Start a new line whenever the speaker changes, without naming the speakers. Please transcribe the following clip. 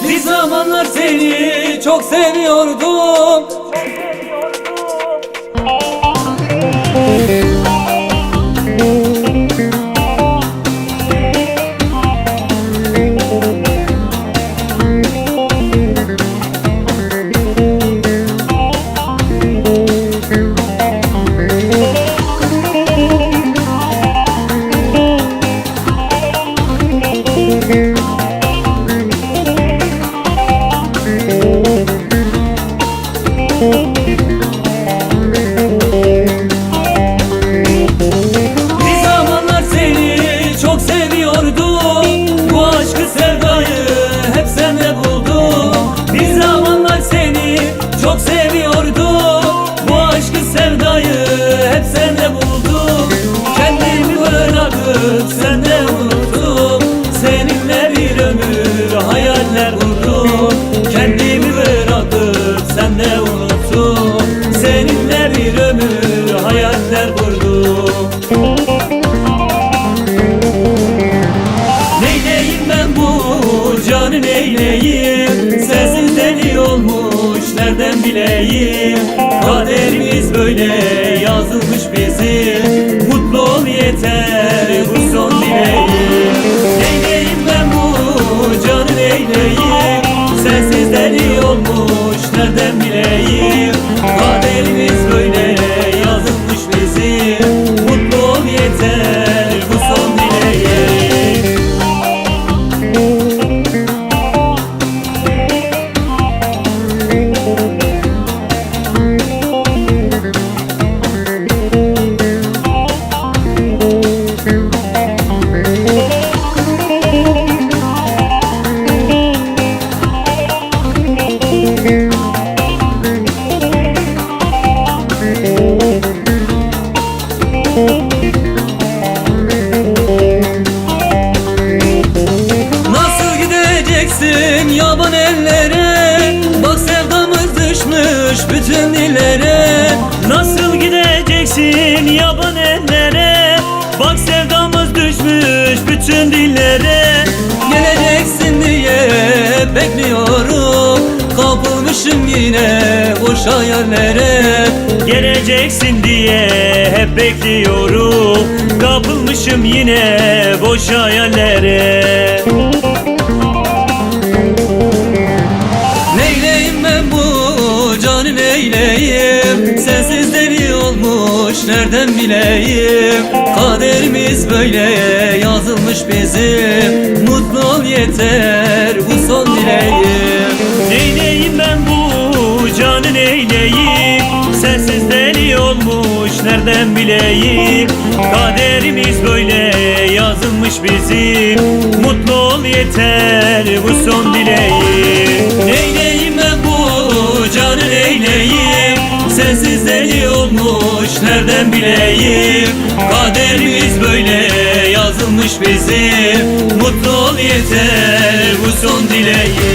Bir zamanlar seni çok seviyordum. Bir zamanlar seni çok seviyordum. Bu aşkı sevdayı hep sende buldum. Bir zamanlar seni çok seviyordum. Bu aşkı sevdayı hep sende buldum. Kendimi bırakıp sende unuttum. Seninle bir ömür hayaller kurdum. Kendimi bırakıp sende unuttum. Seninle bir ömür hayaller kurdum. Neyleyim ben bu canı neyleyim? Sensiz deli olmuş nereden bileyim? Kaderimiz böyle yazılmış bizim. Mutlu ol yeter bu son dileğim. Neyleyim ben bu canı neyleyim? Sensiz deli olmuş nereden bileyim? Kaderimiz böyle yazılmış bizim. Mutlu ol yeter bu son dileğim. Nasıl gideceksin yaban ellere? Bak sevdamız düşmüş bütün dillere.
Nasıl gideceksin yaban ellere? Bak sevdamız düşmüş bütün dillere.
Geleceksin diye bekliyorum. Kapılmışım yine boş hayallere.
Geleceksin diye hep bekliyorum. Kapılmışım yine boş hayallere.
Neyleyim ben bu canı neyleyim? Sensiz deli olmuş nereden bileyim? Kaderimiz böyle yazılmış bizim. Mutlu ol yeter bu son dileğim.
Neyleyim ben bu canı neyleyim? Sensiz deli olmuş nereden bileyim? Kaderimiz böyle yazılmış bizim. Mutlu ol yeter bu son dileğim.
Neyleyim ben bu canı neyleyim? Sensiz deli olmuş nereden bileyim? Kaderimiz böyle yazılmış bizim. Mutlu ol yeter bu son dileğim.